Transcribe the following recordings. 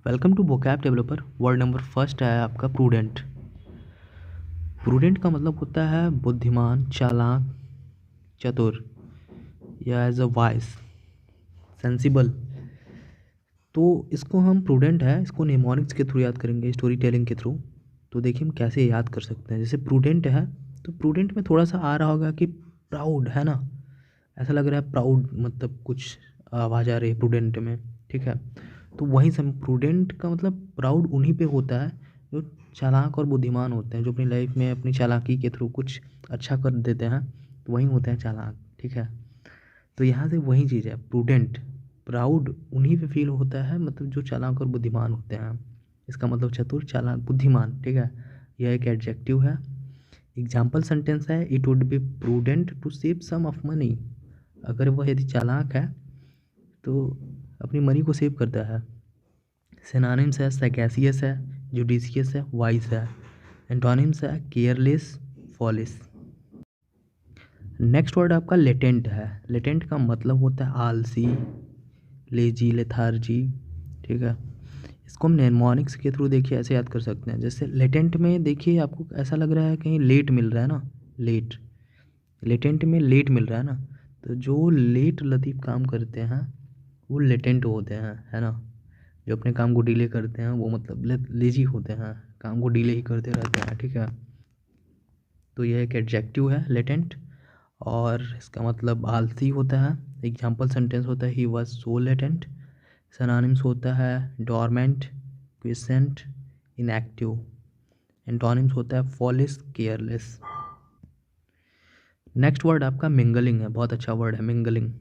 Welcome to vocab developer. Word number first है आपका prudent. Prudent का मतलब होता है बुद्धिमान, चालाक, चतुर या एज अ वाइज, सेंसिबल। तो इसको हम प्रूडेंट है, इसको निमोनिक्स के थ्रू याद करेंगे, स्टोरी टेलिंग के थ्रू। तो देखिए हम कैसे याद कर सकते हैं। जैसे प्रूडेंट है तो प्रूडेंट में थोड़ा सा आ रहा होगा कि प्राउड है ना, ऐसा लग रहा है प्राउड, मतलब कुछ आवाज़ आ रही है प्रूडेंट में। ठीक है, तो वहीं से प्रूडेंट का मतलब प्राउड उन्हीं पे होता है जो चालाक और बुद्धिमान होते हैं, जो अपनी लाइफ में अपनी चालाकी के थ्रू कुछ अच्छा कर देते हैं, तो वहीं होते हैं चालाक। ठीक है, तो यहाँ से वही चीज़ है प्रूडेंट। प्राउड उन्हीं पे फील होता है, मतलब जो चालाक और बुद्धिमान होते हैं। इसका मतलब चतुर, चालाक, बुद्धिमान। ठीक है, यह एक एडजेक्टिव है। एग्जाम्पल सेंटेंस है, it would be prudent to save some of money. अगर वह यदि चालाक है तो अपनी मनी को सेव करता है। सिनोनिम्स है, सैगैसियस है, जुडिशियस है, वाइज है। एंटोनिम्स है, केयरलेस, फॉलिस। नेक्स्ट वर्ड आपका लेटेंट है। लेटेंट का मतलब होता है आलसी, लेजी, लेथार्जी। ठीक है, इसको हम नेमोनिक्स के थ्रू देखिए ऐसे याद कर सकते हैं। जैसे लेटेंट में देखिए आपको ऐसा लग रहा है कहीं लेट मिल रहा है ना, लेट, लेटेंट में लेट मिल रहा है ना, तो जो लेट लतीफ़ काम करते हैं वो लेटेंट होते हैं, है ना। जो अपने काम को डिले करते हैं वो मतलब लेजी होते हैं, काम को डिले ही करते रहते हैं। ठीक है, तो यह एक एडजेक्टिव है लेटेंट, और इसका मतलब आलसी होता है। एग्जाम्पल सेंटेंस होता है he was so latent. Synonyms होता है डोरमेंट, क्विसेंट, इनएक्टिव। एंटोनिम्स होता है फॉलिस, केयरलेस। नेक्स्ट वर्ड आपका मिंगलिंग है। बहुत अच्छा वर्ड है मिंगलिंग।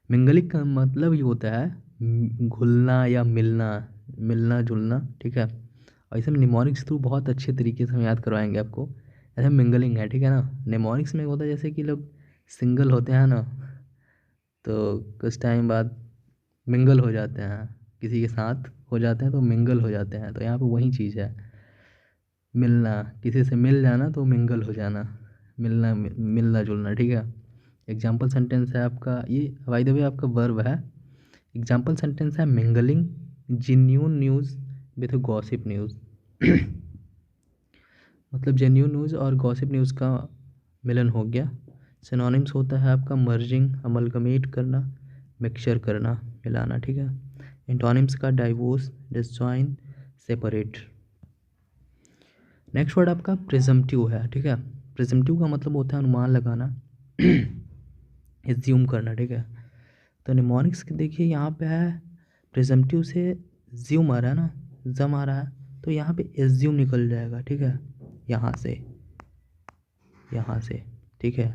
मिंगलिंग का मतलब ही होता है घुलना या मिलना, मिलना जुलना। ठीक है, और इसे निमोनिक्स थ्रू बहुत अच्छे तरीके से हम याद करवाएंगे आपको। ऐसे मिंगलिंग है, ठीक है ना। निमोनिक्स में होता है जैसे कि लोग सिंगल होते हैं ना, तो कुछ टाइम बाद मिंगल हो जाते हैं, किसी के साथ हो जाते हैं तो मिंगल हो जाते हैं। तो यहाँ पे वही चीज़ है, मिलना, किसी से मिल जाना तो मिंगल हो जाना, मिलना, मिलना जुलना। ठीक है, एग्जाम्पल सेंटेंस है आपका, ये बाय द वे आपका वर्ब है। एग्जाम्पल सेंटेंस है mingling genuine news with gossip news. मतलब जेन्यून न्यूज़ और गॉसिप न्यूज़ का मिलन हो गया। सिनोनिम्स होता है आपका मर्जिंग, अमलगमेट करना, मिक्सचर करना, मिलाना। ठीक है, एंटोनिम्स का divorce, disjoint, separate. Next word आपका प्रिजम्पटिव है। ठीक है, प्रिजम्पटिव का मतलब होता है अनुमान लगाना, एज्यूम करना। ठीक है, तो निमोनिक्स देखिए यहाँ पे है, प्रिजम्पटिव से ज्यूम आ रहा है ना, जम आ रहा है, तो यहाँ पे एज्यूम निकल जाएगा। ठीक है, यहाँ से, यहाँ से। ठीक है,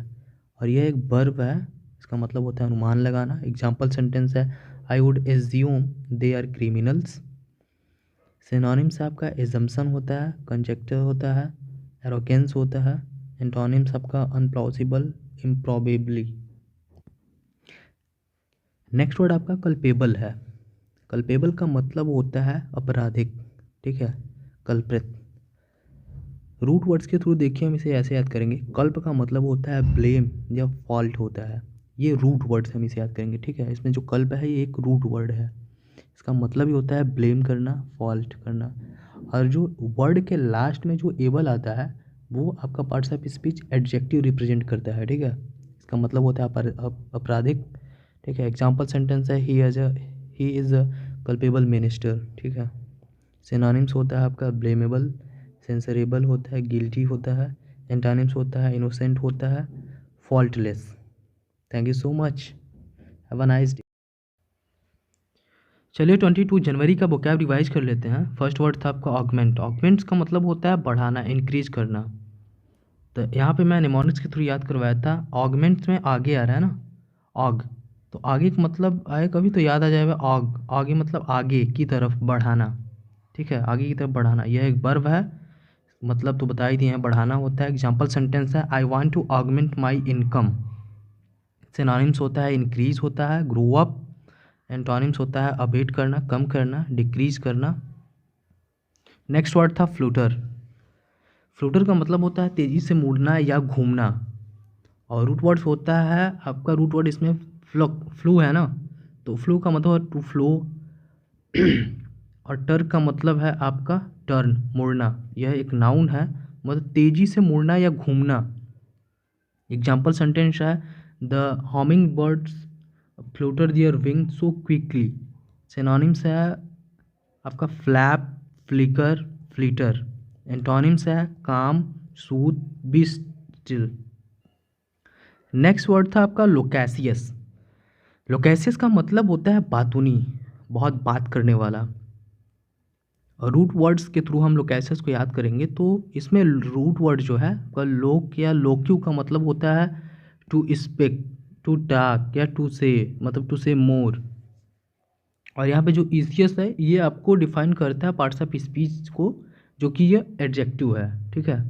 और यह एक वर्ब है, इसका मतलब होता है अनुमान लगाना। एग्जाम्पल सेंटेंस है I would assume they are criminals. Synonyms आपका एजम्पशन होता है, कंजेक्टर होता है, एरोगेंस होता है। एंटोनिम्स आपका अनप्लॉसिबल, इम्प्रॉबेबली। नेक्स्ट वर्ड आपका कल्पेबल है। कल्पेबल का मतलब होता है अपराधिक। ठीक है, कल्प्रित। रूट वर्ड्स के थ्रू देखिए हम इसे ऐसे याद करेंगे। कल्प का मतलब होता है ब्लेम या फॉल्ट होता है, ये रूट वर्ड्स हम इसे याद करेंगे। ठीक है, इसमें जो कल्प है ये एक रूट वर्ड है, इसका मतलब ही होता है ब्लेम करना, फॉल्ट करना। और जो वर्ड के लास्ट में जो एबल आता है वो आपका parts of speech adjective represent करता है। ठीक है, इसका मतलब होता है अपराधिक। ठीक है, एग्जाम्पल सेंटेंस है he is a culpable minister. ठीक है, सिनोनिम्स होता है आपका ब्लेमेबल, सेंसरेबल होता है, गिल्टी होता है। एंटोनिम्स होता है इनोसेंट होता है, faultless. Thank you so much, have a nice day. चलिए 22 जनवरी का वोकैब रिवाइज कर लेते हैं। फर्स्ट वर्ड था आपका ऑगमेंट। ऑगमेंट्स का मतलब होता है बढ़ाना, इंक्रीज करना। तो यहाँ पे मैं निमोनिक्स के थ्रू याद करवाया था। ऑगमेंट्स में आगे आ रहा है ना, ऑग, तो आगे का मतलब आए कभी तो याद आ जाएगा ऑग, आगे मतलब आगे की तरफ बढ़ाना। ठीक है, आगे की तरफ बढ़ाना, यह एक वर्ब है, मतलब तो बता ही दिए हैं, बढ़ाना होता है। एग्जाम्पल सेंटेंस है I want to augment my income. Synonyms होता है इंक्रीज होता है, ग्रो अप। एंटोनिम्स होता है अबेट करना, कम करना, डिक्रीज करना। नेक्स्ट वर्ड था फ्लूटर। फ्लूटर का मतलब होता है तेज़ी से मुड़ना या घूमना। और रूट वर्ड्स होता है आपका, रूट वर्ड इसमें फ्लो, फ्लू है ना, तो फ्लू का मतलब टू फ्लो, और टर्क का मतलब है आपका टर्न, मुड़ना। यह एक नाउन है, मतलब तेजी से मुड़ना या घूमना। एग्जाम्पल सेंटेंस है the homing birds flutter their wing so quickly. Synonyms है आपका फ्लैप, फ्लिकर, फ्लीटर। एंटोनिम्स है calm, soothe, be still. Next word था आपका लोकेसियस। लोकेसियस का मतलब होता है बातूनी, बहुत बात करने वाला। रूट वर्ड्स के थ्रू हम लोकेसियस को याद करेंगे तो इसमें रूट वर्ड जो है आपका लोक या लोक्यू का मतलब होता है टू स्पीक, टू टॉक या टू से, मतलब टू से मोर। और यहाँ पे जो ईसियस है ये आपको डिफाइन करता है पार्ट्स ऑफ स्पीच को, जो कि ये एडजेक्टिव है। ठीक है,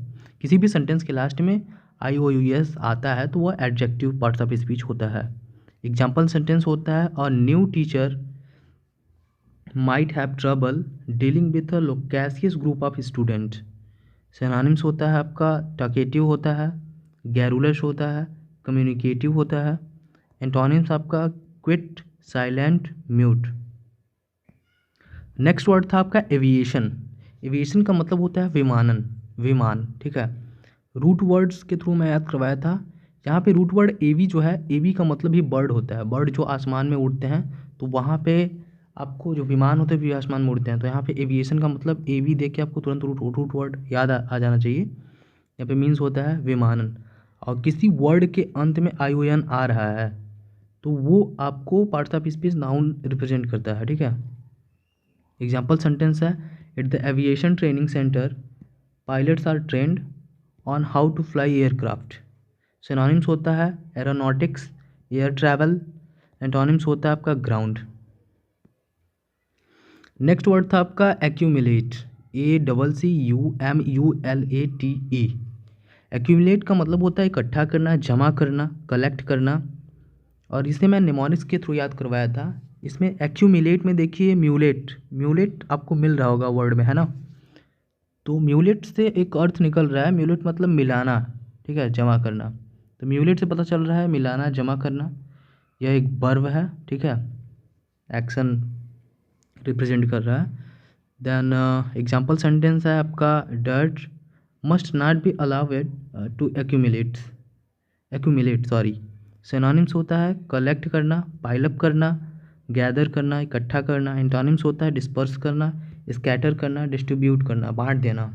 किसी भी सेंटेंस के लास्ट में IOUS आता है तो वह एडजेक्टिव पार्ट्स ऑफ स्पीच होता है। एग्जाम्पल सेंटेंस होता है a new teacher might have trouble dealing with a loquacious group of student. Synonyms होता है आपका टॉकेटिव होता है, गैरुलस होता है, कम्युनिकेटिव होता है। एंटोनिम्स आपका quit, silent, mute. Next word था आपका एविएशन। एविएशन का मतलब होता है विमानन, विमान। ठीक है, रूट वर्ड्स के थ्रू मैं याद करवाया था। यहाँ पे रूट वर्ड एवी जो है, एवी का मतलब ही बर्ड होता है, बर्ड जो आसमान में उड़ते हैं। तो वहाँ पे आपको जो विमान होते हैं भी आसमान में उड़ते हैं, तो यहाँ पे एविएशन का मतलब एवी देख के आपको तुरंत रूट वर्ड याद आ जाना चाहिए। यहाँ पे मीन्स होता है विमानन। और किसी वर्ड के अंत में ION आ रहा है तो वो आपको parts of speech noun represent करता है। ठीक है, एग्जाम्पल सेंटेंस है at the aviation training centre pilots are trained on how to fly aircraft. Synonyms होता है एरोनॉटिक्स, एयर ट्रैवल। एंटोनिम्स होता है आपका ग्राउंड। नेक्स्ट वर्ड था आपका एक्यूमुलेट, ACCUMULATE। एक्यूमुलेट का मतलब होता है इकट्ठा करना, जमा करना, कलेक्ट करना। और इसे मैं निमोनिक्स के थ्रू याद करवाया था। इसमें एक्यूमुलेट में देखिए म्यूलेट, म्यूलेट आपको मिल रहा होगा वर्ड में, है ना। तो म्यूलेट से एक अर्थ निकल रहा है, म्यूलेट मतलब मिलाना। ठीक है, जमा करना। तो म्यूलेट से पता चल रहा है मिलाना, जमा करना। यह एक वर्ब है। ठीक है, एक्शन रिप्रेजेंट कर रहा है। देन एग्जाम्पल सेंटेंस है आपका dirt must not be allowed to accumulate sorry. Synonyms होता है कलेक्ट करना, पाइलअप करना, गैदर करना, इकट्ठा करना। एंटोनिम्स होता है डिस्पर्स करना, स्कैटर करना, डिस्ट्रीब्यूट करना, बांट देना।